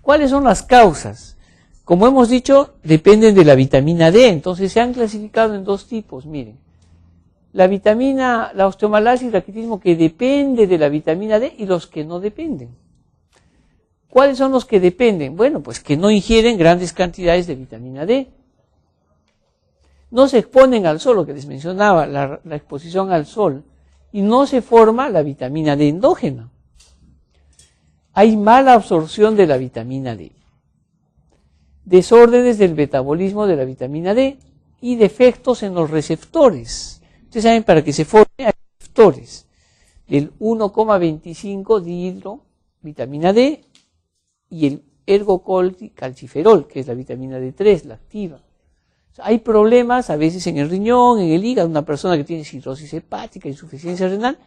¿Cuáles son las causas? Como hemos dicho, dependen de la vitamina D, entonces se han clasificado en dos tipos, miren. La osteomalacia y raquitismo que depende de la vitamina D y los que no dependen. ¿Cuáles son los que dependen? Bueno, pues que no ingieren grandes cantidades de vitamina D. No se exponen al sol, lo que les mencionaba, la exposición al sol, y no se forma la vitamina D endógena. Hay mala absorción de la vitamina D, desórdenes del metabolismo de la vitamina D y defectos en los receptores. Ustedes saben, para que se forme hay receptores del 1,25 dihidro vitamina D y el ergocalciferol, que es la vitamina D3, la activa. O sea, hay problemas a veces en el riñón, en el hígado. Una persona que tiene cirrosis hepática, insuficiencia renal,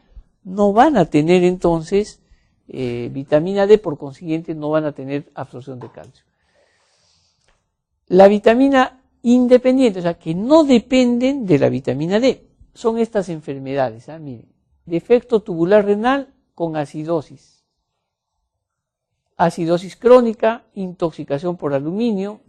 no van a tener entonces vitamina D, por consiguiente no van a tener absorción de calcio. La vitamina independiente, o sea, que no dependen de la vitamina D, son estas enfermedades. Miren, defecto tubular renal con acidosis crónica, intoxicación por aluminio,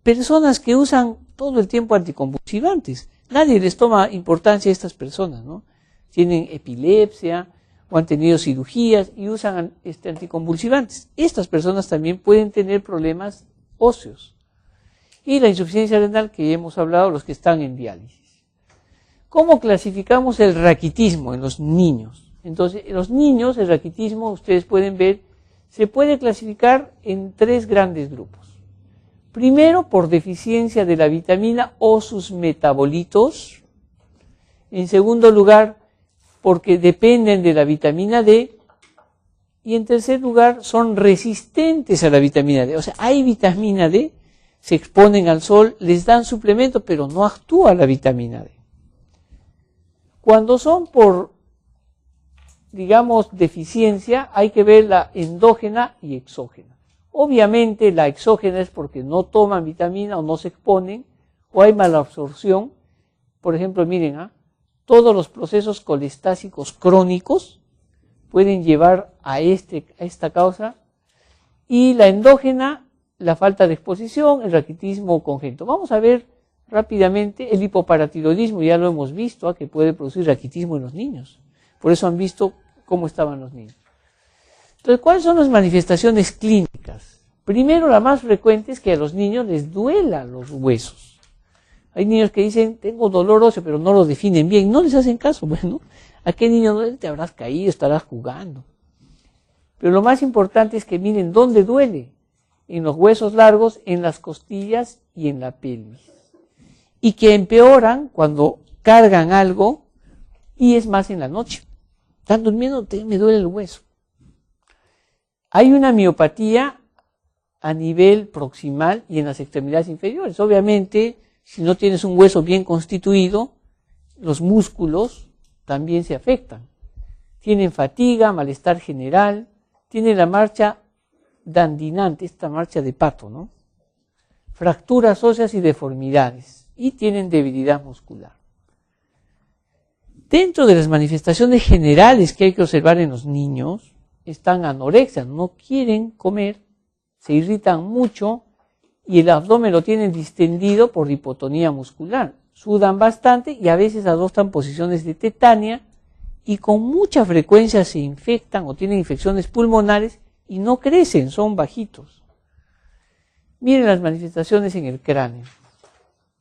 personas que usan todo el tiempo anticonvulsivantes. Nadie les toma importancia a estas personas, ¿no? Tienen epilepsia o han tenido cirugías y usan anticonvulsivantes. Estas personas también pueden tener problemas óseos. Y la insuficiencia renal, que ya hemos hablado, los que están en diálisis. ¿Cómo clasificamos el raquitismo en los niños? Entonces, en los niños, el raquitismo, ustedes pueden ver, se puede clasificar en tres grandes grupos. Primero, por deficiencia de la vitamina o sus metabolitos. En segundo lugar, porque dependen de la vitamina D. Y en tercer lugar, son resistentes a la vitamina D. O sea, hay vitamina D, se exponen al sol, les dan suplemento, pero no actúa la vitamina D. Cuando son por, digamos, deficiencia, hay que ver la endógena y exógena. Obviamente la exógena es porque no toman vitamina o no se exponen, o hay mala absorción. Por ejemplo, miren, todos los procesos colestásicos crónicos pueden llevar a esta causa. Y la endógena, la falta de exposición, el raquitismo congénito. Vamos a ver rápidamente el hipoparatiroidismo, ya lo hemos visto, que puede producir raquitismo en los niños. Por eso han visto cómo estaban los niños. Entonces, ¿cuáles son las manifestaciones clínicas? Primero, la más frecuente es que a los niños les duelan los huesos. Hay niños que dicen, tengo dolor óseo, pero no lo definen bien, no les hacen caso. Bueno, ¿a qué niño duele? Te habrás caído, estarás jugando. Pero lo más importante es que miren dónde duele. En los huesos largos, en las costillas y en la pelvis. Y que empeoran cuando cargan algo y es más en la noche. Están durmiendo, me duele el hueso. Hay una miopatía a nivel proximal y en las extremidades inferiores. Obviamente, si no tienes un hueso bien constituido, los músculos también se afectan. Tienen fatiga, malestar general, tienen la marcha dandinante, esta marcha de pato, ¿no? Fracturas óseas y deformidades. Y tienen debilidad muscular. Dentro de las manifestaciones generales que hay que observar en los niños, están anorexia, no quieren comer, se irritan mucho y el abdomen lo tienen distendido por hipotonía muscular. Sudan bastante y a veces adoptan posiciones de tetania y con mucha frecuencia se infectan o tienen infecciones pulmonares y no crecen, son bajitos. Miren las manifestaciones en el cráneo.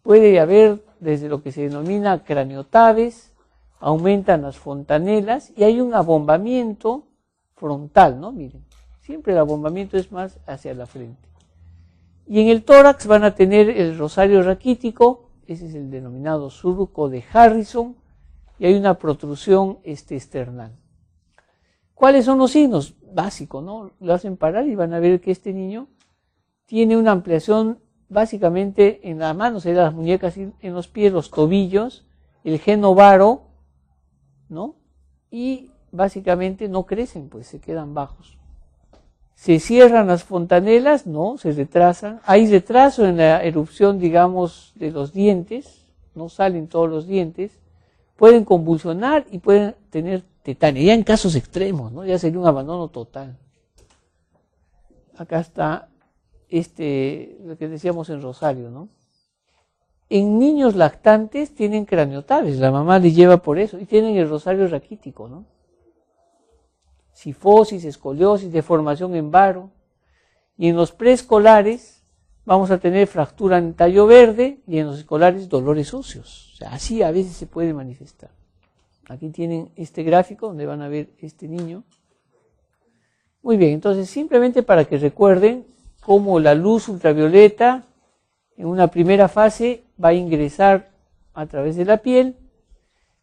Puede haber desde lo que se denomina craniotabes, aumentan las fontanelas y hay un abombamiento frontal, ¿no? Miren, siempre el abombamiento es más hacia la frente. Y en el tórax van a tener el rosario raquítico, ese es el denominado surco de Harrison, y hay una protrusión external. ¿Cuáles son los signos? Básicos, ¿no? Lo hacen parar y van a ver que este niño tiene una ampliación básicamente en las manos, en las muñecas y en los pies, los tobillos, el geno varo, ¿no? Y básicamente no crecen, pues se quedan bajos. Se cierran las fontanelas, no, se retrasan. Hay retraso en la erupción, digamos, de los dientes, no salen todos los dientes. Pueden convulsionar y pueden tener tetania, ya en casos extremos, ¿no? Ya sería un abandono total. Acá está lo que decíamos en Rosario, ¿no? En niños lactantes tienen craniotabes, la mamá les lleva por eso, y tienen el rosario raquítico, ¿no? Cifosis, escoliosis, deformación en varo. Y en los preescolares vamos a tener fractura en tallo verde y en los escolares dolores óseos. O sea, así a veces se puede manifestar. Aquí tienen este gráfico donde van a ver este niño. Muy bien, entonces simplemente para que recuerden cómo la luz ultravioleta en una primera fase va a ingresar a través de la piel,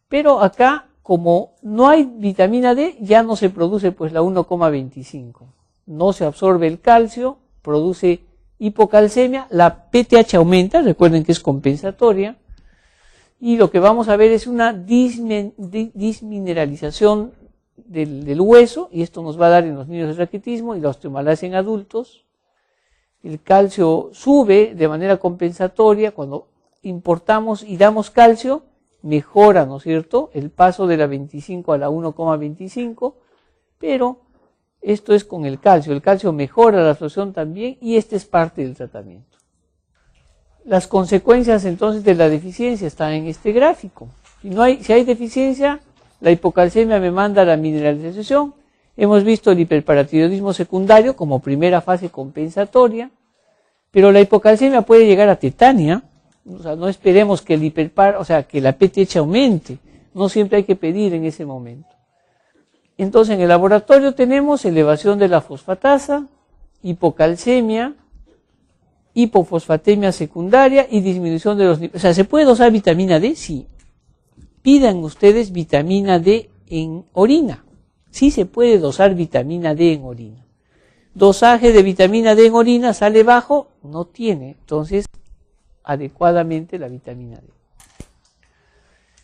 pero acá como no hay vitamina D ya no se produce pues la 1,25. No se absorbe el calcio, produce hipocalcemia, la PTH aumenta, recuerden que es compensatoria, y lo que vamos a ver es una dismineralización del hueso, y esto nos va a dar en los niños el raquitismo y la osteomalacia en adultos. El calcio sube de manera compensatoria, cuando importamos y damos calcio, mejora, ¿no es cierto?, el paso de la 25 a la 1,25, pero esto es con el calcio mejora la absorción también y este es parte del tratamiento. Las consecuencias entonces de la deficiencia están en este gráfico. Si hay deficiencia, la hipocalcemia me manda a la mineralización. Hemos visto el hiperparatiroidismo secundario como primera fase compensatoria, pero la hipocalcemia puede llegar a tetania. O sea, no esperemos que que la PTH aumente. No siempre hay que pedir en ese momento. Entonces en el laboratorio tenemos elevación de la fosfatasa, hipocalcemia, hipofosfatemia secundaria y disminución de los niveles. O sea, ¿se puede dosar vitamina D? Sí. Pidan ustedes vitamina D en orina. Sí se puede dosar vitamina D en orina. Dosaje de vitamina D en orina sale bajo, no tiene, entonces, adecuadamente la vitamina D.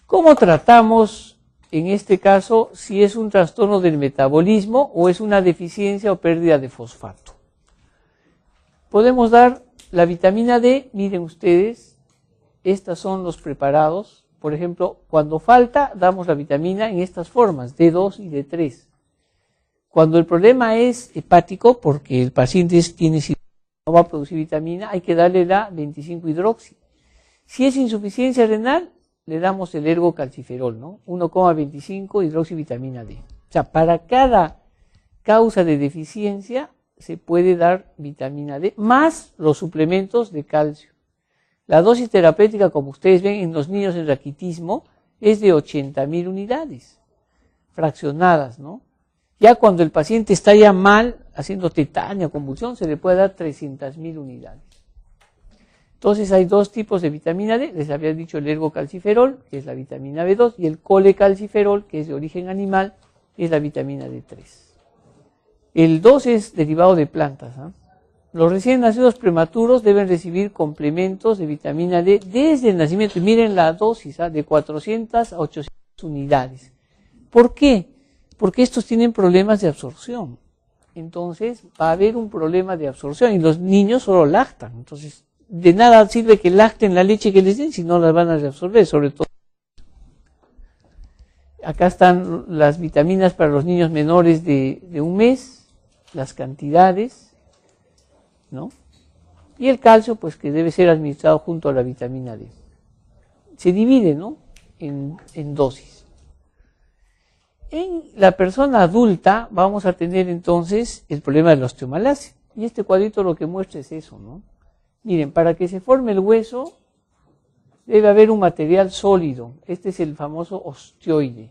¿Cómo tratamos, en este caso, si es un trastorno del metabolismo o es una deficiencia o pérdida de fosfato? Podemos dar la vitamina D, miren ustedes, estos son los preparados. Por ejemplo, cuando falta, damos la vitamina en estas formas, D2 y D3. Cuando el problema es hepático, porque el paciente no va a producir vitamina, hay que darle la 25-hidroxi. Si es insuficiencia renal, le damos el ergocalciferol, ¿no? 1,25 hidroxivitamina D. O sea, para cada causa de deficiencia se puede dar vitamina D, más los suplementos de calcio. La dosis terapéutica, como ustedes ven en los niños en raquitismo, es de 80.000 unidades, fraccionadas, ¿no? Ya cuando el paciente está ya mal, haciendo tetania, convulsión, se le puede dar 300.000 unidades. Entonces hay dos tipos de vitamina D, les había dicho el ergocalciferol, que es la vitamina B2, y el colecalciferol, que es de origen animal, es la vitamina D3. El 2 es derivado de plantas, ¿eh? Los recién nacidos prematuros deben recibir complementos de vitamina D desde el nacimiento. Y miren la dosis, de 400 a 800 unidades. ¿Por qué? Porque estos tienen problemas de absorción. Entonces va a haber un problema de absorción y los niños solo lactan. Entonces de nada sirve que lacten la leche que les den si no las van a reabsorber, sobre todo. Acá están las vitaminas para los niños menores de un mes, las cantidades, ¿no? Y el calcio, pues que debe ser administrado junto a la vitamina D. Se divide, ¿no?, en dosis. En la persona adulta vamos a tener entonces el problema de la osteomalacia. Y este cuadrito lo que muestra es eso, ¿no? Miren, para que se forme el hueso debe haber un material sólido. Este es el famoso osteoide,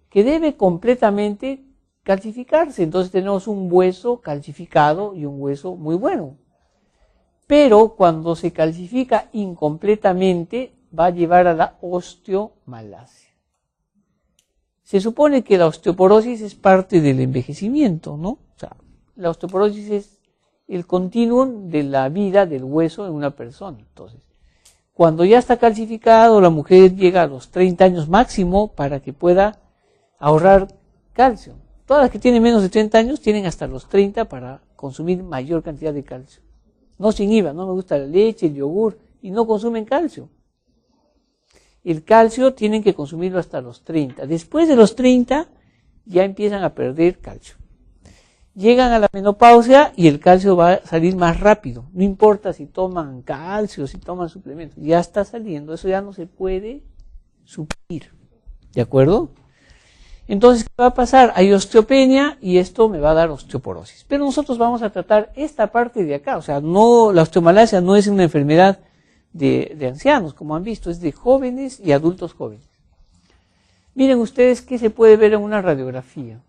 que debe completamente calcificarse. Entonces tenemos un hueso calcificado y un hueso muy bueno. Pero cuando se calcifica incompletamente va a llevar a la osteomalacia. Se supone que la osteoporosis es parte del envejecimiento, ¿no? O sea, la osteoporosis es el continuum de la vida del hueso en una persona. Entonces, cuando ya está calcificado, la mujer llega a los 30 años máximo para que pueda ahorrar calcio. Todas las que tienen menos de 30 años tienen hasta los 30 para consumir mayor cantidad de calcio. No se inhiban, no me gusta la leche, el yogur, y no consumen calcio. El calcio tienen que consumirlo hasta los 30. Después de los 30 ya empiezan a perder calcio. Llegan a la menopausia y el calcio va a salir más rápido. No importa si toman calcio, si toman suplementos, ya está saliendo, eso ya no se puede suplir. ¿De acuerdo? Entonces, ¿qué va a pasar? Hay osteopenia y esto me va a dar osteoporosis. Pero nosotros vamos a tratar esta parte de acá, o sea, no, la osteomalacia no es una enfermedad de ancianos, como han visto, es de jóvenes y adultos jóvenes. Miren ustedes qué se puede ver en una radiografía.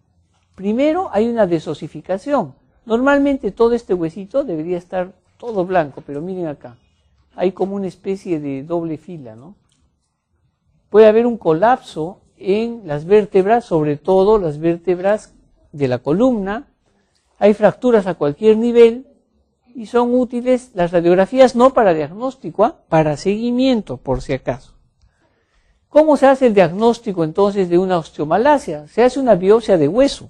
Primero hay una desosificación. Normalmente todo este huesito debería estar todo blanco, pero miren acá. Hay como una especie de doble fila, ¿no? Puede haber un colapso en las vértebras, sobre todo las vértebras de la columna. Hay fracturas a cualquier nivel y son útiles las radiografías no para diagnóstico, para seguimiento, por si acaso. ¿Cómo se hace el diagnóstico entonces de una osteomalacia? Se hace una biopsia de hueso.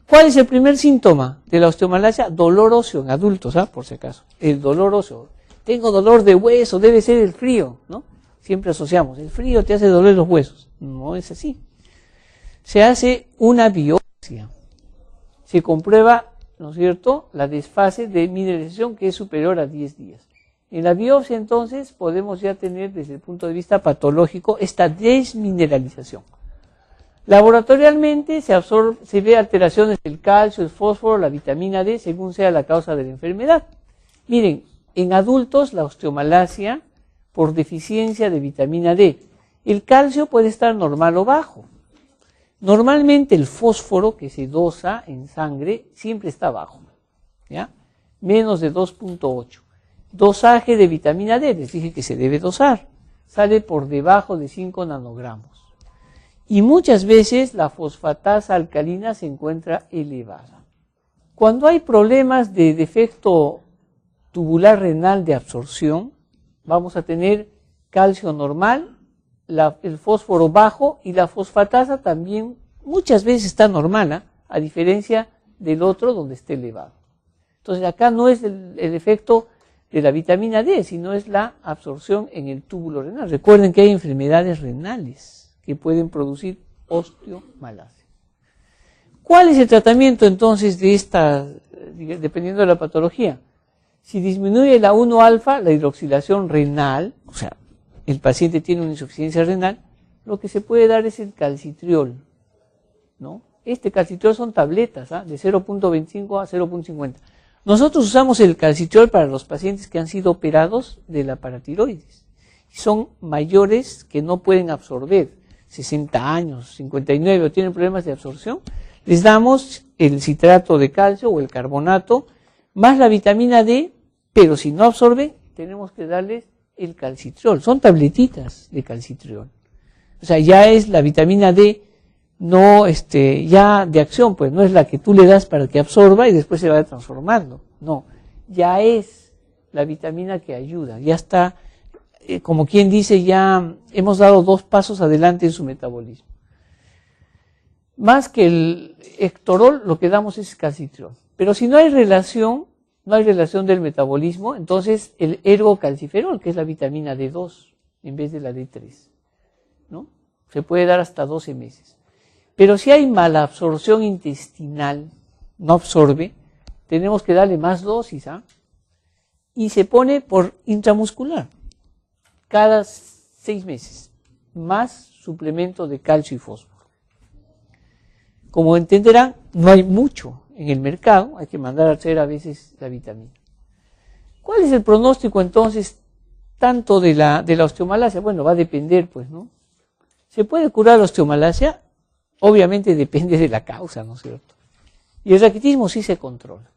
¿Cuál es el primer síntoma de la osteomalacia? Dolor óseo en adultos, por si acaso. El dolor óseo. Tengo dolor de hueso, debe ser el frío, ¿no? Siempre asociamos, el frío te hace doler los huesos. No es así. Se hace una biopsia. Se comprueba, ¿no es cierto?, la desfase de mineralización que es superior a 10 días. En la biopsia, entonces, podemos ya tener, desde el punto de vista patológico, esta desmineralización. Laboratorialmente se ve alteraciones del calcio, el fósforo, la vitamina D, según sea la causa de la enfermedad. Miren, en adultos la osteomalacia por deficiencia de vitamina D. El calcio puede estar normal o bajo. Normalmente el fósforo que se dosa en sangre siempre está bajo, ¿ya? Menos de 2.8. Dosaje de vitamina D, les dije que se debe dosar, sale por debajo de 5 nanogramos. Y muchas veces la fosfatasa alcalina se encuentra elevada. Cuando hay problemas de defecto tubular renal de absorción, vamos a tener calcio normal, el fósforo bajo y la fosfatasa también muchas veces está normal, a diferencia del otro donde esté elevado. Entonces acá no es el efecto de la vitamina D, sino es la absorción en el túbulo renal. Recuerden que hay enfermedades renales que pueden producir osteomalacia. ¿Cuál es el tratamiento entonces de esta, dependiendo de la patología? Si disminuye la 1-alfa, la hidroxilación renal, o sea, el paciente tiene una insuficiencia renal, lo que se puede dar es el calcitriol, ¿no? Este calcitriol son tabletas, de 0.25 a 0.50. Nosotros usamos el calcitriol para los pacientes que han sido operados de la paratiroides. Son mayores que no pueden absorber, 60 años, 59, o tienen problemas de absorción. Les damos el citrato de calcio o el carbonato, más la vitamina D, pero si no absorben, tenemos que darles el calcitriol. Son tabletitas de calcitriol. O sea, ya es la vitamina D, no ya de acción, pues no es la que tú le das para que absorba y después se vaya transformando. No, ya es la vitamina que ayuda, ya está, como quien dice, ya hemos dado 2 pasos adelante en su metabolismo. Más que el Ectorol, lo que damos es calcitriol. Pero si no hay relación del metabolismo, entonces el ergocalciferol, que es la vitamina D2, en vez de la D3, ¿no? Se puede dar hasta 12 meses. Pero si hay mala absorción intestinal, no absorbe, tenemos que darle más dosis, y se pone por intramuscular, cada 6 meses, más suplemento de calcio y fósforo. Como entenderán, no hay mucho en el mercado, hay que mandar a hacer a veces la vitamina. ¿Cuál es el pronóstico entonces tanto de la osteomalacia? Bueno, va a depender, pues, ¿no? ¿Se puede curar la osteomalacia? Obviamente depende de la causa, ¿no es cierto? Y el raquitismo sí se controla.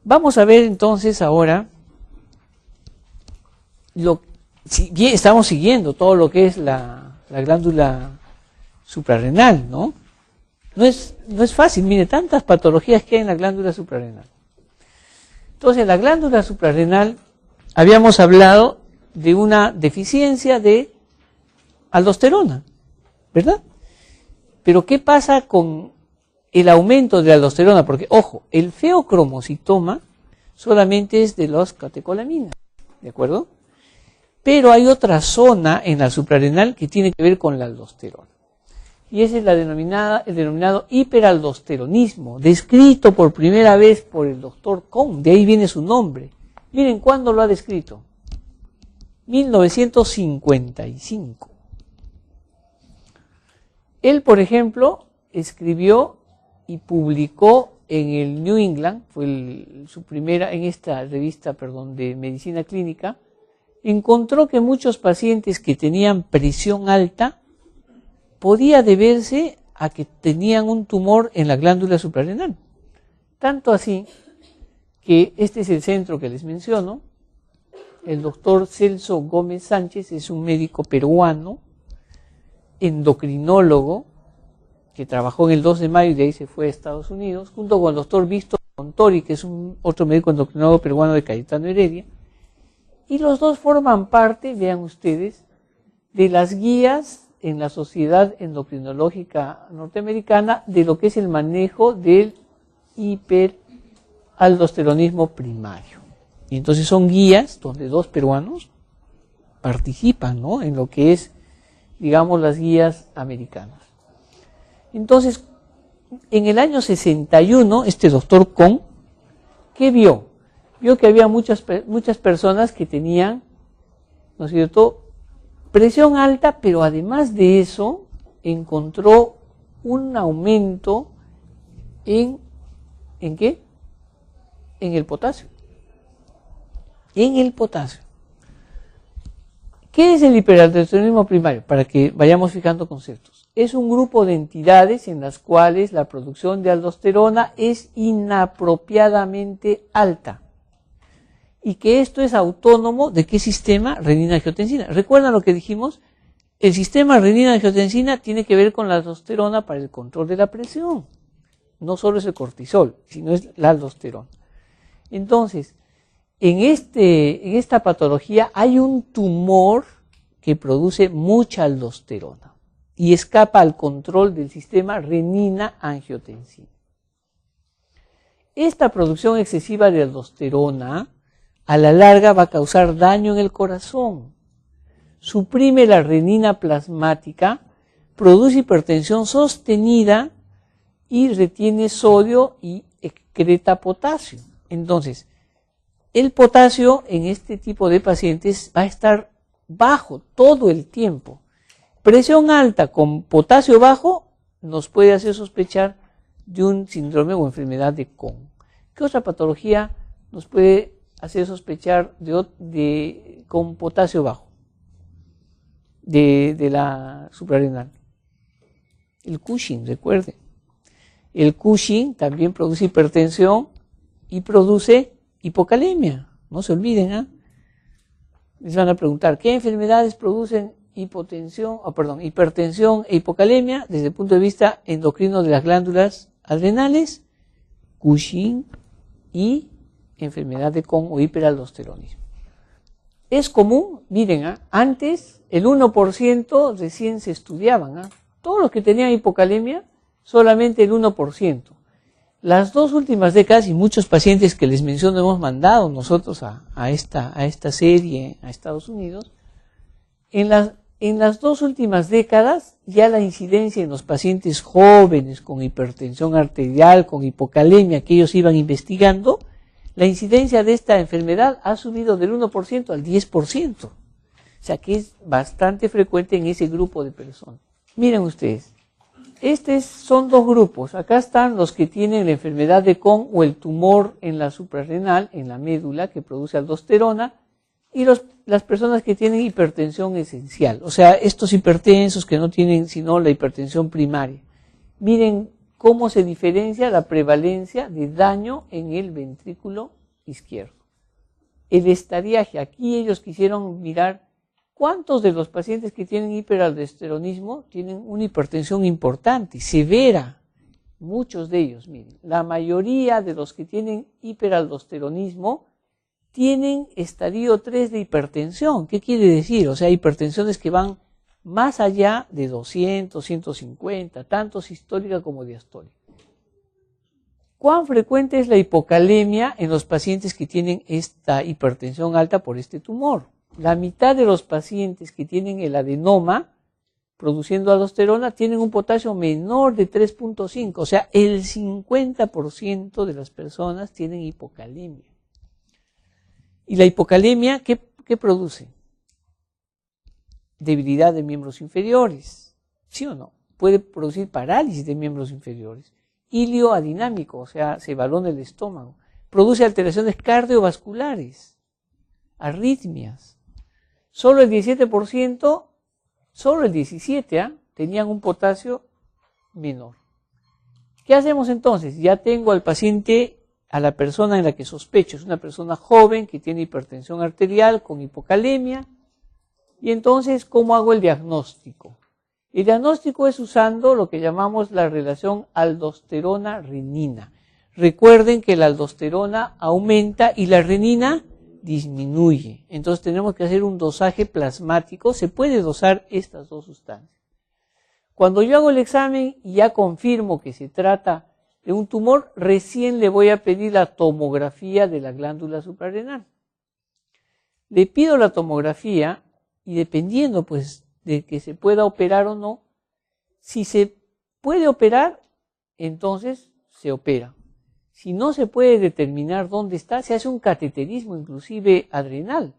Vamos a ver entonces ahora, estamos siguiendo todo lo que es la glándula suprarrenal, ¿no? No es fácil, mire, tantas patologías que hay en la glándula suprarrenal. Entonces, la glándula suprarrenal, habíamos hablado de una deficiencia de aldosterona, ¿verdad? Pero ¿qué pasa con el aumento de la aldosterona? Porque, ojo, el feocromocitoma solamente es de las catecolaminas, ¿de acuerdo? Pero hay otra zona en la suprarrenal que tiene que ver con la aldosterona. y ese es el denominado hiperaldosteronismo, descrito por primera vez por el doctor Kohn, de ahí viene su nombre. Miren cuándo lo ha descrito. 1955. Él, por ejemplo, escribió y publicó en el New England, fue su primera, en esta revista, de medicina clínica, encontró que muchos pacientes que tenían presión alta podía deberse a que tenían un tumor en la glándula suprarrenal. Tanto así que este es el centro que les menciono. El doctor Celso Gómez Sánchez es un médico peruano, endocrinólogo, que trabajó en el 2 de mayo y de ahí se fue a Estados Unidos, junto con el doctor Víctor Montori, que es otro médico endocrinólogo peruano de Cayetano Heredia. Y los dos forman parte, vean ustedes, de las guías en la Sociedad Endocrinológica Norteamericana de lo que es el manejo del hiperaldosteronismo primario. Y entonces son guías donde dos peruanos participan, ¿no?, en lo que es, digamos, las guías americanas. Entonces, en el año 61, este doctor Kohn, ¿qué vio? Vio que había muchas personas que tenían, ¿no es cierto?, presión alta, pero además de eso, encontró un aumento ¿en qué? En el potasio. En el potasio. ¿Qué es el hiperaldosteronismo primario? Para que vayamos fijando conceptos. Es un grupo de entidades en las cuales la producción de aldosterona es inapropiadamente alta. Y que esto es autónomo ¿de qué sistema? Renina-angiotensina. ¿Recuerdan lo que dijimos? El sistema renina-angiotensina tiene que ver con la aldosterona para el control de la presión. No solo es el cortisol, sino es la aldosterona. Entonces, en esta patología hay un tumor que produce mucha aldosterona y escapa al control del sistema renina-angiotensina. Esta producción excesiva de aldosterona a la larga va a causar daño en el corazón, suprime la renina plasmática, produce hipertensión sostenida y retiene sodio y excreta potasio. Entonces, el potasio en este tipo de pacientes va a estar bajo todo el tiempo. Presión alta con potasio bajo nos puede hacer sospechar de un síndrome o enfermedad de Kohn. ¿Qué otra patología nos puede hacer sospechar con potasio bajo de la suprarrenal? El Cushing, recuerden. El Cushing también produce hipertensión y produce hipocalemia. No se olviden, ¿eh? Les van a preguntar, ¿qué enfermedades producen hipertensión e hipocalemia desde el punto de vista endocrino de las glándulas adrenales? Cushing y enfermedad de Kohn o hiperaldosteronismo. Es común, miren, antes el 1% recién se estudiaban, todos los que tenían hipocalemia, solamente el 1%. Las dos últimas décadas, y muchos pacientes que les menciono hemos mandado nosotros a esta serie a Estados Unidos, en las dos últimas décadas ya la incidencia en los pacientes jóvenes con hipertensión arterial, con hipocalemia que ellos iban investigando, la incidencia de esta enfermedad ha subido del 1% al 10%. O sea que es bastante frecuente en ese grupo de personas. Miren ustedes, son dos grupos. Acá están los que tienen la enfermedad de Kohn o el tumor en la suprarrenal, en la médula, que produce aldosterona, y las personas que tienen hipertensión esencial. O sea, estos hipertensos que no tienen sino la hipertensión primaria. Miren cómo se diferencia la prevalencia de daño en el ventrículo izquierdo. El estadiaje, aquí ellos quisieron mirar cuántos de los pacientes que tienen hiperaldosteronismo tienen una hipertensión importante, severa. Muchos de ellos, miren, la mayoría de los que tienen hiperaldosteronismo tienen estadio 3 de hipertensión. ¿Qué quiere decir? O sea, hipertensiones que van más allá de 200, 150, tanto sistólica como diastólica. ¿Cuán frecuente es la hipocalemia en los pacientes que tienen esta hipertensión alta por este tumor? La mitad de los pacientes que tienen el adenoma produciendo aldosterona, tienen un potasio menor de 3.5, o sea, el 50% de las personas tienen hipocalemia. ¿Y la hipocalemia qué produce? Debilidad de miembros inferiores, ¿sí o no? Puede producir parálisis de miembros inferiores, ilio adinámico, o sea, se balona el estómago, produce alteraciones cardiovasculares, arritmias. Solo el 17%, solo el 17% tenían un potasio menor. ¿Qué hacemos entonces? Ya tengo al paciente, a la persona en la que sospecho, es una persona joven que tiene hipertensión arterial con hipocalemia, y entonces, ¿cómo hago el diagnóstico? El diagnóstico es usando lo que llamamos la relación aldosterona-renina. Recuerden que la aldosterona aumenta y la renina disminuye. Entonces tenemos que hacer un dosaje plasmático. Se puede dosar estas dos sustancias. Cuando yo hago el examen y ya confirmo que se trata de un tumor, recién le voy a pedir la tomografía de la glándula suprarrenal. Le pido la tomografía y dependiendo pues de que se pueda operar o no, si se puede operar, entonces se opera. Si no se puede determinar dónde está, se hace un cateterismo inclusive adrenal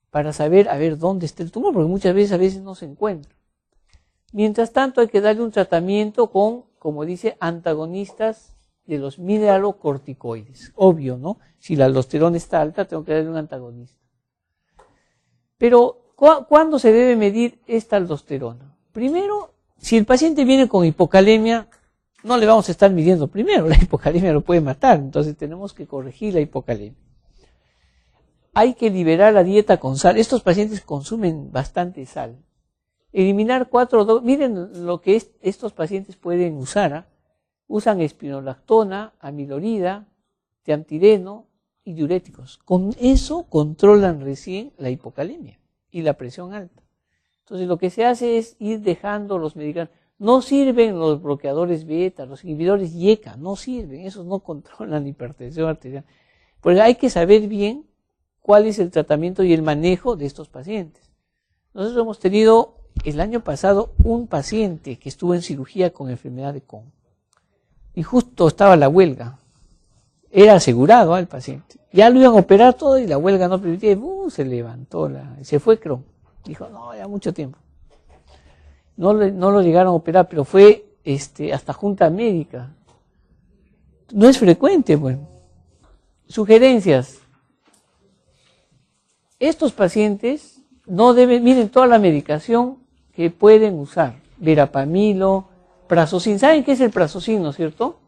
para saber a ver dónde está el tumor, porque muchas veces no se encuentra. Mientras tanto hay que darle un tratamiento con, como dice, antagonistas de los mineralocorticoides. Obvio, ¿no? Si la aldosterona está alta, tengo que darle un antagonista. Pero, ¿cuándo se debe medir esta aldosterona? Primero, si el paciente viene con hipocalemia, no le vamos a estar midiendo primero, la hipocalemia lo puede matar, entonces tenemos que corregir la hipocalemia. Hay que liberar la dieta con sal. Estos pacientes consumen bastante sal. Eliminar miren lo que estos pacientes pueden usar. Usan espinolactona, amilorida, tiamtireno y diuréticos. Con eso controlan recién la hipocalemia y la presión alta. Entonces lo que se hace es ir dejando los medicamentos. No sirven los bloqueadores beta, los inhibidores YECA, no sirven, esos no controlan hipertensión arterial. Porque hay que saber bien cuál es el tratamiento y el manejo de estos pacientes. Nosotros hemos tenido el año pasado un paciente que estuvo en cirugía con enfermedad de Crohn. Y justo estaba la huelga. Era asegurado el paciente. Ya lo iban a operar todo y la huelga no permitía. Se levantó, se fue Crohn. Dijo, no, ya mucho tiempo. No lo llegaron a operar, pero fue hasta junta médica. No es frecuente, bueno. Sugerencias. Estos pacientes no deben, miren toda la medicación que pueden usar. Verapamilo, Prazosin. ¿Saben qué es el Prazosin, no es cierto?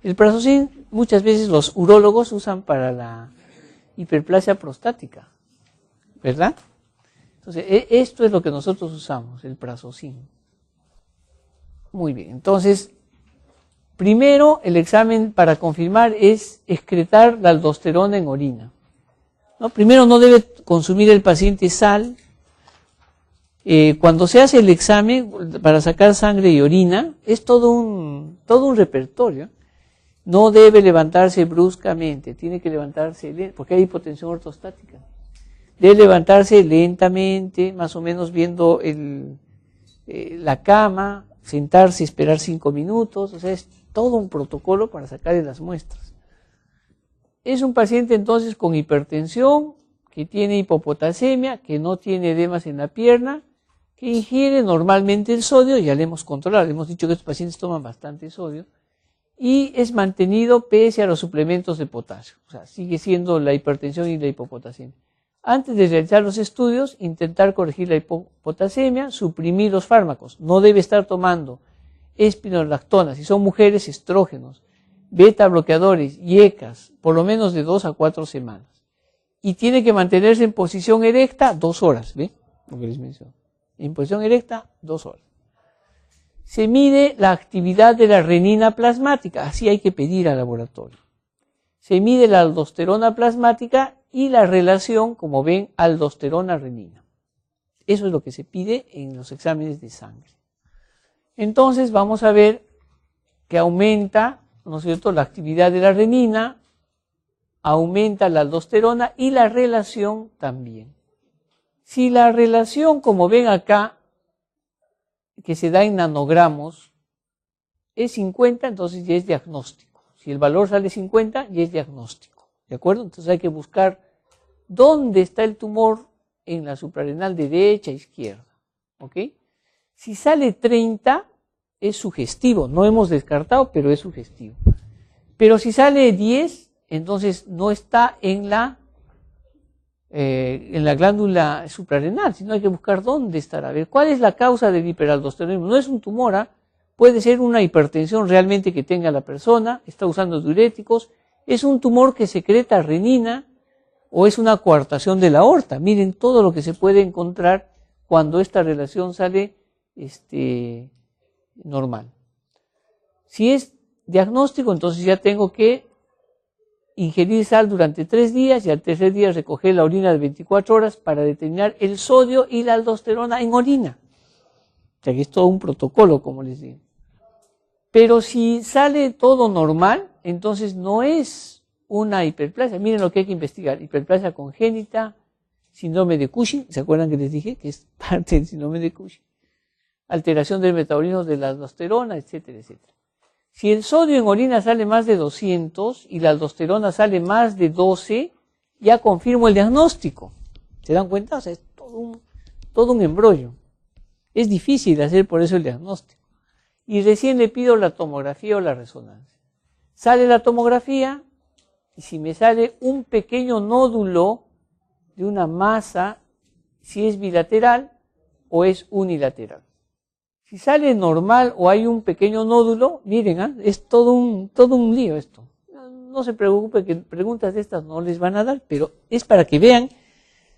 El Prazosin muchas veces los urólogos usan para la hiperplasia prostática, ¿verdad? Entonces, esto es lo que nosotros usamos, el Prazosin. Muy bien, entonces, primero el examen para confirmar es excretar la aldosterona en orina. ¿No? Primero no debe consumir el paciente sal. Cuando se hace el examen para sacar sangre y orina, es todo un repertorio. No debe levantarse bruscamente, tiene que levantarse, porque hay hipotensión ortostática. Debe levantarse lentamente, más o menos viendo la cama, sentarse y esperar 5 minutos, o sea, es todo un protocolo para sacarle las muestras. Es un paciente entonces con hipertensión, que tiene hipopotasemia, que no tiene edemas en la pierna, que ingiere normalmente el sodio, ya le hemos controlado, le hemos dicho que estos pacientes toman bastante sodio, y es mantenido pese a los suplementos de potasio, o sea, sigue siendo la hipertensión y la hipopotasemia. Antes de realizar los estudios, intentar corregir la hipopotasemia, suprimir los fármacos. No debe estar tomando espinolactona, si son mujeres, estrógenos, beta bloqueadores, YECAs, por lo menos de 2 a 4 semanas. Y tiene que mantenerse en posición erecta 2 horas, ¿ven? Lo que les menciono. En posición erecta 2 horas. Se mide la actividad de la renina plasmática, así hay que pedir al laboratorio. Se mide la aldosterona plasmática y la relación, como ven, aldosterona-renina. Eso es lo que se pide en los exámenes de sangre. Entonces vamos a ver que aumenta, ¿no es cierto?, la actividad de la renina, aumenta la aldosterona y la relación también. Si la relación, como ven acá, que se da en nanogramos es 50, entonces ya es diagnóstico. Si el valor sale 50, ya es diagnóstico. ¿De acuerdo? Entonces hay que buscar dónde está el tumor en la suprarrenal derecha, izquierda. ¿Ok? Si sale 30, es sugestivo. No hemos descartado, pero es sugestivo. Pero si sale 10, entonces no está en la glándula suprarrenal, sino hay que buscar dónde estará. A ver, ¿cuál es la causa del hiperaldosteronismo? No es un tumor, puede ser una hipertensión realmente que tenga la persona, está usando diuréticos, es un tumor que secreta renina o es una coartación de la aorta. Miren todo lo que se puede encontrar cuando esta relación sale normal. Si es diagnóstico, entonces ya tengo que ingerir sal durante 3 días y al tercer día recoger la orina de 24 horas para determinar el sodio y la aldosterona en orina. O sea que es todo un protocolo, como les digo. Pero si sale todo normal, entonces no es una hiperplasia. Miren lo que hay que investigar. Hiperplasia congénita, síndrome de Cushing, ¿se acuerdan que les dije que es parte del síndrome de Cushing? Alteración del metabolismo de la aldosterona, etcétera, etcétera. Si el sodio en orina sale más de 200 y la aldosterona sale más de 12, ya confirmo el diagnóstico. ¿Se dan cuenta? O sea, es todo un embrollo. Es difícil hacer por eso el diagnóstico. Y recién le pido la tomografía o la resonancia. Sale la tomografía y si me sale un pequeño nódulo de una masa, si es bilateral o es unilateral. Si sale normal o hay un pequeño nódulo, miren, es todo un lío esto. No se preocupe que preguntas de estas no les van a dar, pero es para que vean.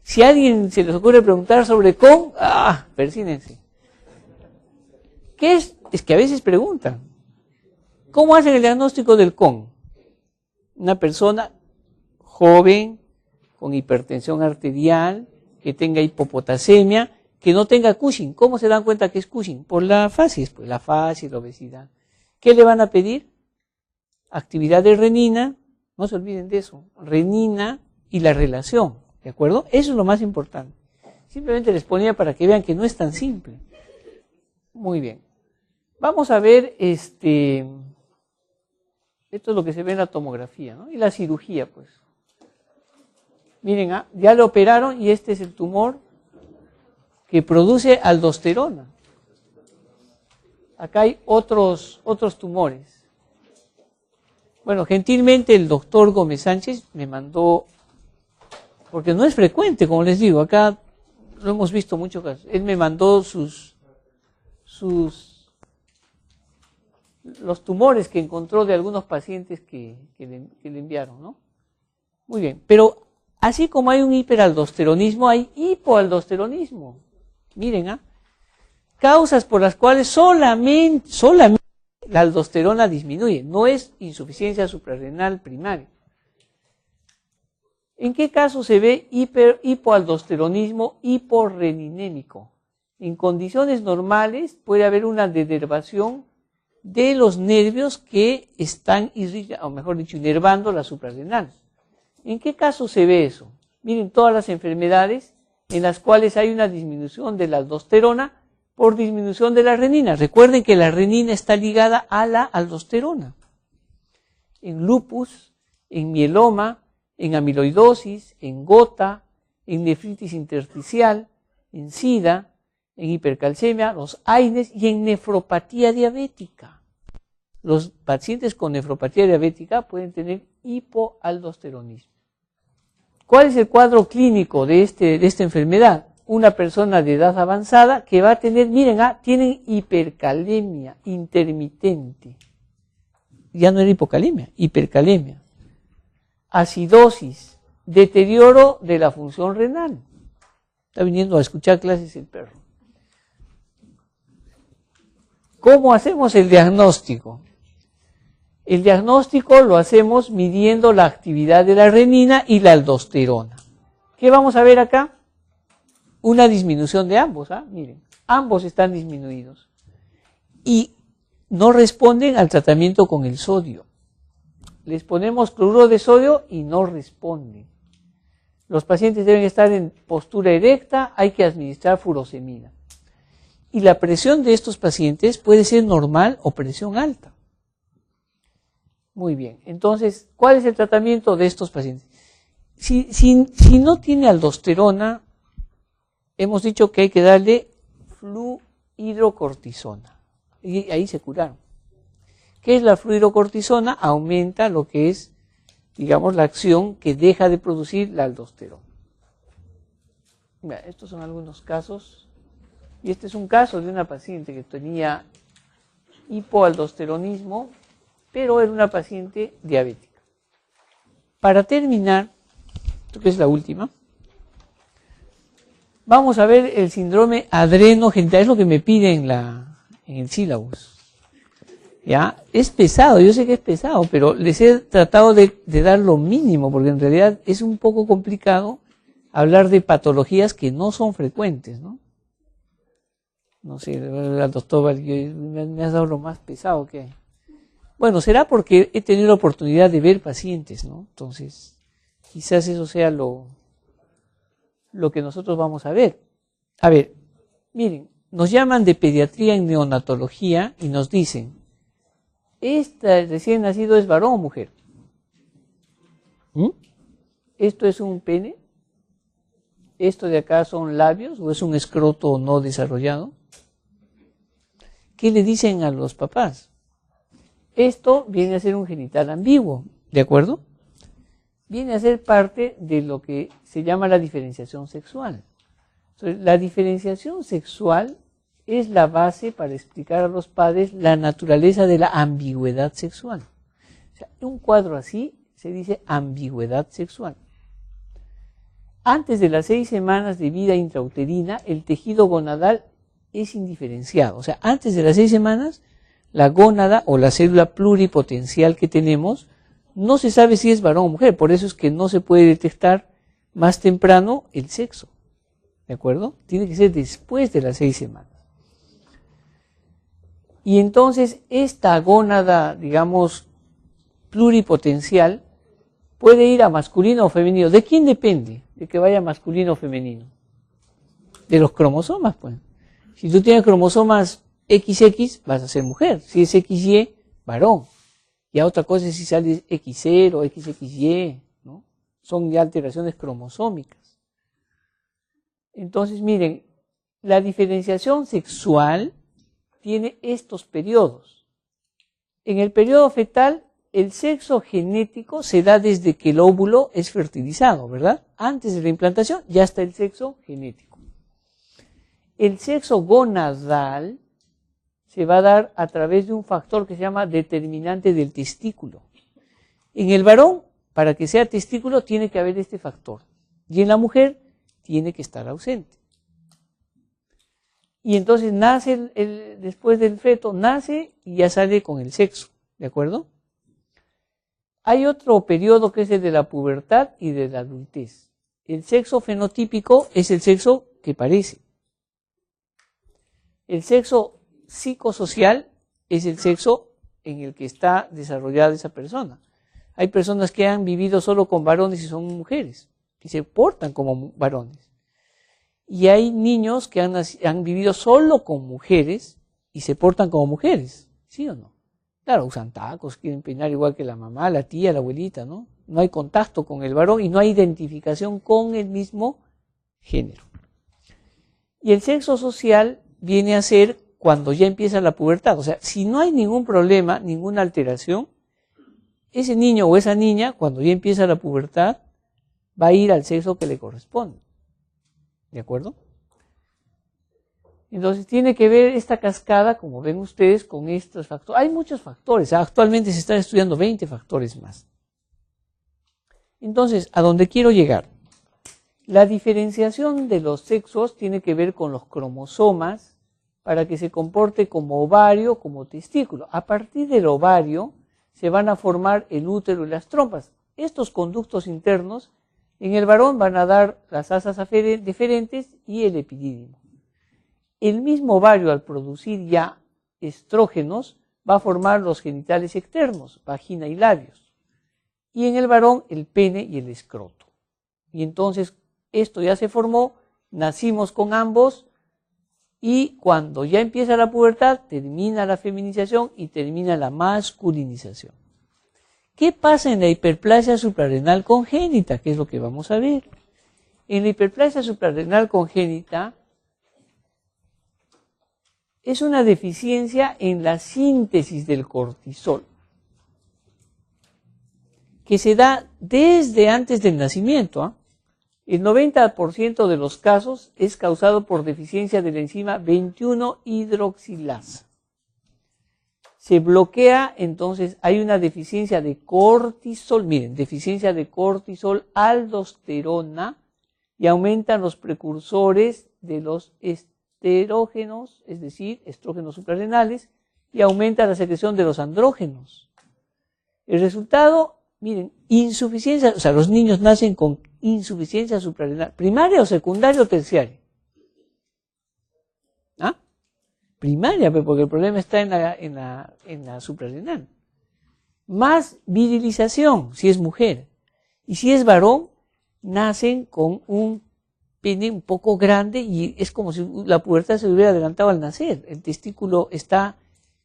Si a alguien se les ocurre preguntar sobre CON, persínense. ¿Qué es? Es que a veces preguntan. ¿Cómo hacen el diagnóstico del CON? Una persona joven, con hipertensión arterial, que tenga hipopotasemia, que no tenga Cushing. ¿Cómo se dan cuenta que es Cushing? Por la facies, pues la facies, la obesidad. ¿Qué le van a pedir? Actividad de renina, no se olviden de eso, renina y la relación, ¿de acuerdo? Eso es lo más importante. Simplemente les ponía para que vean que no es tan simple. Muy bien. Vamos a ver, esto es lo que se ve en la tomografía, ¿no? Y la cirugía, pues. Miren, ya lo operaron y este es el tumor que produce aldosterona. Acá hay otros tumores. Bueno, gentilmente el doctor Gómez Sánchez me mandó, porque no es frecuente, como les digo, acá lo hemos visto muchos casos. Él me mandó los tumores que encontró de algunos pacientes que le enviaron, ¿no? Muy bien, pero así como hay un hiperaldosteronismo, hay hipoaldosteronismo. Miren, causas por las cuales solamente la aldosterona disminuye, no es insuficiencia suprarrenal primaria. ¿En qué caso se ve hipoaldosteronismo hiporreninémico? En condiciones normales puede haber una denervación de los nervios que están o mejor dicho, inervando la suprarrenal. ¿En qué caso se ve eso? Miren todas las enfermedades en las cuales hay una disminución de la aldosterona por disminución de la renina. Recuerden que la renina está ligada a la aldosterona. En lupus, en mieloma, en amiloidosis, en gota, en nefritis intersticial, en SIDA, en hipercalcemia, los AINES y en nefropatía diabética. Los pacientes con nefropatía diabética pueden tener hipoaldosteronismo. ¿Cuál es el cuadro clínico de esta enfermedad? Una persona de edad avanzada que va a tener, miren, tienen hipercalemia intermitente. Ya no era hipocalemia, hipercalemia. Acidosis, deterioro de la función renal. Está viniendo a escuchar clases el perro. ¿Cómo hacemos el diagnóstico? El diagnóstico lo hacemos midiendo la actividad de la renina y la aldosterona. ¿Qué vamos a ver acá? Una disminución de ambos, miren, ambos están disminuidos y no responden al tratamiento con el sodio. Les ponemos cloruro de sodio y no responden. Los pacientes deben estar en postura erecta, hay que administrar furosemida. Y la presión de estos pacientes puede ser normal o presión alta. Muy bien, entonces, ¿cuál es el tratamiento de estos pacientes? Si no tiene aldosterona, hemos dicho que hay que darle fluhidrocortisona. Y ahí se curaron. ¿Qué es la fluhidrocortisona? Aumenta lo que es, digamos, la acción que deja de producir la aldosterona. Mira, estos son algunos casos. Y este es un caso de una paciente que tenía hipoaldosteronismo, pero era una paciente diabética. Para terminar, esto que es la última, vamos a ver el síndrome adrenogenital, es lo que me pide en el sílabus. ¿Ya? Es pesado, yo sé que es pesado, pero les he tratado de dar lo mínimo, porque en realidad es un poco complicado hablar de patologías que no son frecuentes, ¿no? No sé, el doctor me has dado lo más pesado que hay. Bueno, será porque he tenido la oportunidad de ver pacientes, ¿no? Entonces, quizás eso sea lo que nosotros vamos a ver. A ver, miren, nos llaman de pediatría en neonatología y nos dicen, ¿este recién nacido es varón o mujer? ¿Esto es un pene? ¿Esto de acá son labios o es un escroto no desarrollado? ¿Qué le dicen a los papás? Esto viene a ser un genital ambiguo, ¿de acuerdo? Viene a ser parte de lo que se llama la diferenciación sexual. Entonces, la diferenciación sexual es la base para explicar a los padres la naturaleza de la ambigüedad sexual. O sea, un cuadro así se dice ambigüedad sexual. Antes de las 6 semanas de vida intrauterina, el tejido gonadal es indiferenciado. O sea, antes de las 6 semanas, la gónada o la célula pluripotencial que tenemos no se sabe si es varón o mujer. Por eso es que no se puede detectar más temprano el sexo. ¿De acuerdo? Tiene que ser después de las 6 semanas. Y entonces esta gónada, digamos, pluripotencial, puede ir a masculino o femenino. ¿De quién depende de que vaya masculino o femenino? De los cromosomas, pues. Si tú tienes cromosomas XX, vas a ser mujer. Si es XY, varón. Y a otra cosa es si sale X0, XXY, ¿no? Son ya alteraciones cromosómicas. Entonces, miren, la diferenciación sexual tiene estos periodos. En el periodo fetal, el sexo genético se da desde que el óvulo es fertilizado, ¿verdad? Antes de la implantación ya está el sexo genético. El sexo gonadal se va a dar a través de un factor que se llama determinante del testículo. En el varón, para que sea testículo, tiene que haber este factor. Y en la mujer, tiene que estar ausente. Y entonces nace, después del feto, nace y ya sale con el sexo. ¿De acuerdo? Hay otro periodo que es el de la pubertad y de la adultez. El sexo fenotípico es el sexo que parece. El sexo psicosocial es el sexo en el que está desarrollada esa persona. Hay personas que han vivido solo con varones y son mujeres, y se portan como varones. Y hay niños que han vivido solo con mujeres y se portan como mujeres, ¿sí o no? Claro, usan tacos, quieren peinar igual que la mamá, la tía, la abuelita, ¿no? No hay contacto con el varón y no hay identificación con el mismo género. Y el sexo social viene a ser cuando ya empieza la pubertad. O sea, si no hay ningún problema, ninguna alteración, ese niño o esa niña, cuando ya empieza la pubertad, va a ir al sexo que le corresponde. ¿De acuerdo? Entonces tiene que ver esta cascada, como ven ustedes, con estos factores. Hay muchos factores. Actualmente se están estudiando 20 factores más. Entonces, ¿a dónde quiero llegar? La diferenciación de los sexos tiene que ver con los cromosomas para que se comporte como ovario, como testículo. A partir del ovario se van a formar el útero y las trompas. Estos conductos internos en el varón van a dar las asas deferentes y el epidídimo. El mismo ovario, al producir ya estrógenos, va a formar los genitales externos, vagina y labios. Y en el varón, el pene y el escroto. Y entonces, esto ya se formó, nacimos con ambos, y cuando ya empieza la pubertad, termina la feminización y termina la masculinización. ¿Qué pasa en la hiperplasia suprarrenal congénita? ¿Qué es lo que vamos a ver? En la hiperplasia suprarrenal congénita es una deficiencia en la síntesis del cortisol, que se da desde antes del nacimiento. El 90% de los casos es causado por deficiencia de la enzima 21-hidroxilasa. Se bloquea, entonces hay una deficiencia de cortisol, miren, deficiencia de cortisol, aldosterona, y aumentan los precursores de los esterógenos, es decir, estrógenos suprarrenales, y aumenta la secreción de los andrógenos. El resultado, miren, insuficiencia, o sea, los niños nacen con insuficiencia suprarrenal, primaria o secundaria o terciaria. ¿Ah? Primaria, porque el problema está en la suprarrenal. Más virilización, si es mujer. Y si es varón, nacen con un pene un poco grande y es como si la pubertad se hubiera adelantado al nacer. El testículo está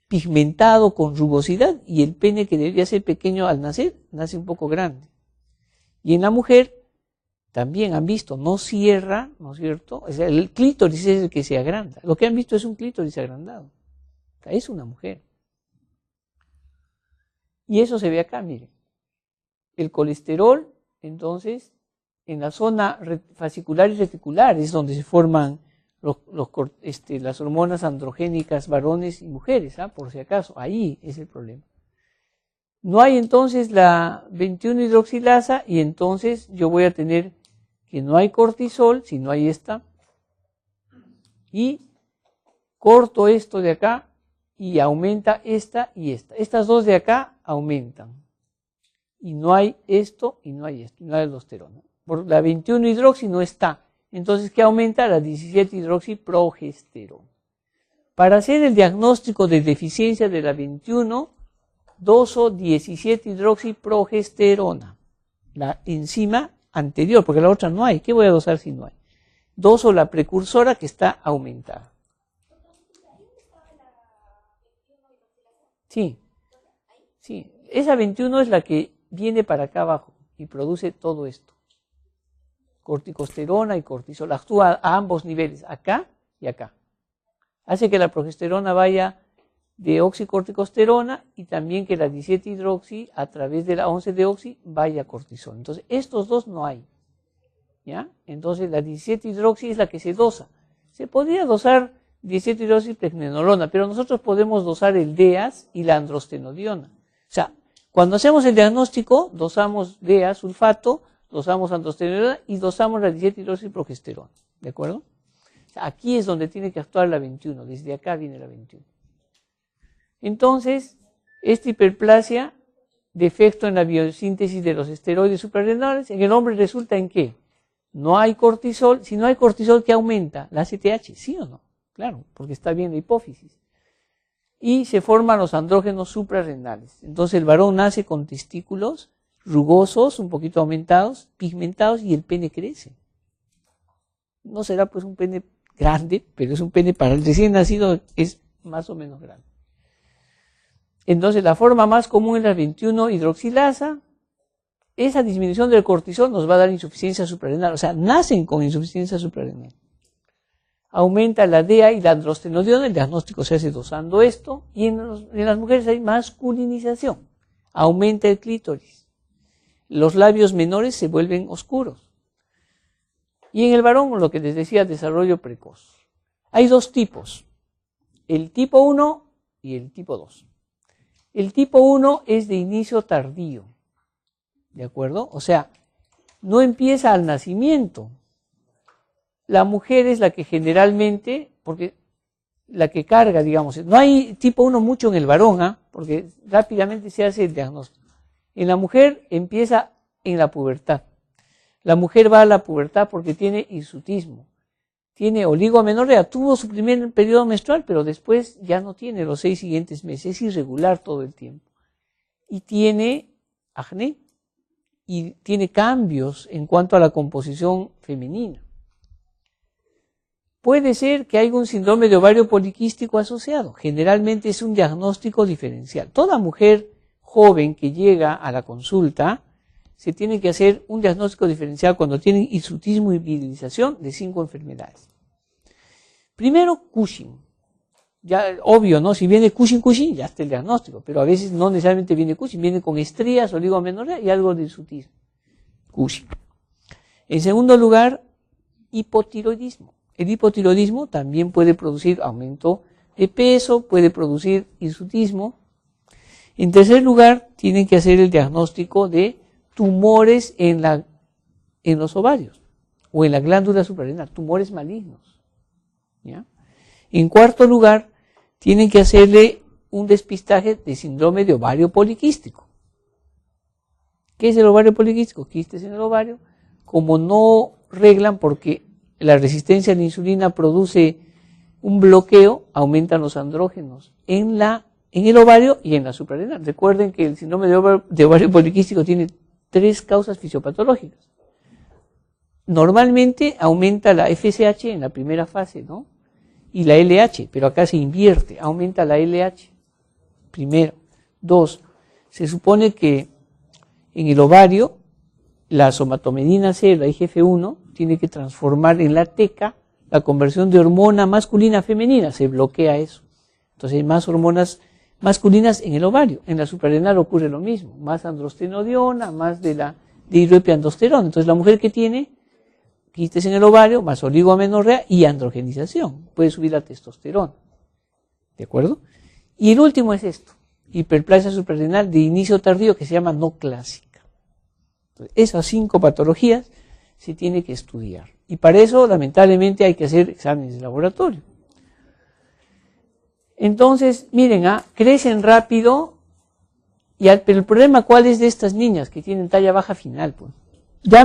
pigmentado con rugosidad y el pene, que debería ser pequeño al nacer, nace un poco grande. Y en la mujer también han visto, no cierra, ¿no es cierto? O sea, el clítoris es el que se agranda. Lo que han visto es un clítoris agrandado. O sea, es una mujer. Y eso se ve acá, miren. El colesterol, entonces, en la zona fascicular y reticular es donde se forman las hormonas androgénicas varones y mujeres, por si acaso. Ahí es el problema. No hay entonces la 21-hidroxilasa y entonces yo voy a tener que no hay cortisol, si no hay esta, y corto esto de acá y aumenta esta y esta. Estas dos de acá aumentan. Y no hay esto y no hay esto, no hay aldosterona. Por la 21-hidroxi no está. Entonces, ¿qué aumenta? La 17-hidroxiprogesterona. Para hacer el diagnóstico de deficiencia de la 21, doso 17-hidroxiprogesterona. La enzima anterior, porque la otra no hay. ¿Qué voy a dosar si no hay? Doso la precursora que está aumentada. Sí, sí. Esa 21 es la que viene para acá abajo y produce todo esto. Corticosterona y cortisol. Actúa a ambos niveles, acá y acá. Hace que la progesterona vaya de oxicorticosterona y también que la 17-hidroxi a través de la 11-deoxi vaya a cortisol. Entonces, estos dos no hay. ¿Ya? Entonces, la 17-hidroxi es la que se dosa. Se podría dosar 17-hidroxipregnenolona, pero nosotros podemos dosar el DEAS y la androstenodiona. O sea, cuando hacemos el diagnóstico, dosamos DEAS, sulfato, dosamos androstenodiona y dosamos la 17-hidroxiprogesterona. ¿De acuerdo? O sea, aquí es donde tiene que actuar la 21. Desde acá viene la 21. Entonces, esta hiperplasia, defecto en la biosíntesis de los esteroides suprarrenales, en el hombre resulta en qué? No hay cortisol. Si no hay cortisol, ¿qué aumenta? La ACTH, ¿sí o no? Claro, porque está bien la hipófisis. Y se forman los andrógenos suprarrenales. Entonces el varón nace con testículos rugosos, un poquito aumentados, pigmentados, y el pene crece. No será pues un pene grande, pero es un pene para el recién nacido, es más o menos grande. Entonces la forma más común es la 21-hidroxilasa. Esa disminución del cortisol nos va a dar insuficiencia suprarrenal, o sea, nacen con insuficiencia suprarrenal. Aumenta la DEA y la androstenodiona, el diagnóstico se hace dosando esto, y en las mujeres hay masculinización, aumenta el clítoris. Los labios menores se vuelven oscuros. Y en el varón, lo que les decía, desarrollo precoz. Hay dos tipos, el tipo 1 y el tipo 2. El tipo 1 es de inicio tardío, ¿de acuerdo? O sea, no empieza al nacimiento. La mujer es la que generalmente, porque la que carga, digamos, no hay tipo 1 mucho en el varón, porque rápidamente se hace el diagnóstico. En la mujer empieza en la pubertad. La mujer va a la pubertad porque tiene hirsutismo, tiene oligoamenorrea, tuvo su primer periodo menstrual, pero después ya no tiene los 6 siguientes meses, es irregular todo el tiempo. Y tiene acné, y tiene cambios en cuanto a la composición femenina. Puede ser que haya un síndrome de ovario poliquístico asociado. Generalmente es un diagnóstico diferencial. Toda mujer joven que llega a la consulta se tiene que hacer un diagnóstico diferencial cuando tienen hirsutismo y virilización de 5 enfermedades. Primero, Cushing. Ya, obvio, ¿no? Si viene Cushing, ya está el diagnóstico, pero a veces no necesariamente viene Cushing, viene con estrías, oligomenorrea y algo de hirsutismo. Cushing. En segundo lugar, hipotiroidismo. El hipotiroidismo también puede producir aumento de peso, puede producir hirsutismo. En tercer lugar, tienen que hacer el diagnóstico de tumores en los ovarios o en la glándula suprarrenal, tumores malignos. ¿Ya? En cuarto lugar, tienen que hacerle un despistaje de síndrome de ovario poliquístico. ¿Qué es el ovario poliquístico? Quistes en el ovario. Como no reglan porque la resistencia a la insulina produce un bloqueo, aumentan los andrógenos en el ovario y en la suprarrenal. Recuerden que el síndrome de ovario poliquístico tiene 3 causas fisiopatológicas. Normalmente aumenta la FSH en la primera fase, ¿no? Y la LH, pero acá se invierte, aumenta la LH. Primero. 2, se supone que en el ovario la somatomedina C, la IGF-1, tiene que transformar en la teca la conversión de hormona masculina a femenina, se bloquea eso. Entonces hay más hormonas masculinas en el ovario. En la suprarrenal ocurre lo mismo, más androstenodiona, más de hidroepiandrosterona. Entonces la mujer que tiene quistes en el ovario, más oligomenorrea y androgenización, puede subir la testosterona. ¿De acuerdo? Y el último es esto, hiperplasia suprarrenal de inicio tardío que se llama no clásica. Entonces, esas 5 patologías se tiene que estudiar. Y para eso, lamentablemente, hay que hacer exámenes de laboratorio. Entonces, miren, crecen rápido, pero el problema, ¿cuál es de estas niñas que tienen talla baja final? Pues ya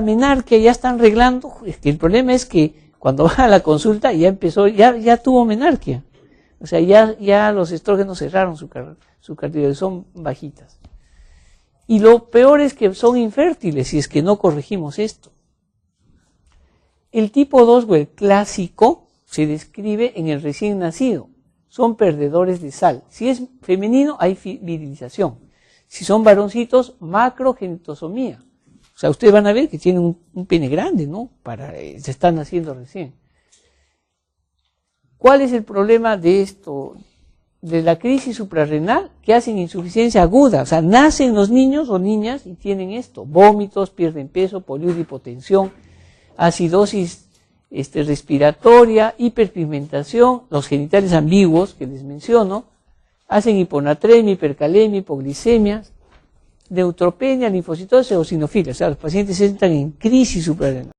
menarquia, ya están arreglando. Es que el problema es que cuando va a la consulta ya tuvo menarquia. O sea, ya los estrógenos cerraron su cartera, son bajitas. Y lo peor es que son infértiles si es que no corregimos esto. El tipo 2 o el clásico se describe en el recién nacido. Son perdedores de sal. Si es femenino, hay virilización. Si son varoncitos, macrogenitosomía. O sea, ustedes van a ver que tienen un pene grande, ¿no? Se están naciendo recién. ¿Cuál es el problema de esto? De la crisis suprarrenal, que hacen insuficiencia aguda. O sea, nacen los niños o niñas y tienen esto. Vómitos, pierden peso, poliuria, hipotensión, acidosis respiratoria, hiperpigmentación, los genitales ambiguos que les menciono, hacen hiponatremia, hipercalemia, hipoglicemia, neutropenia, linfocitosis, eosinofilia. O sea, los pacientes entran en crisis suprarrenal.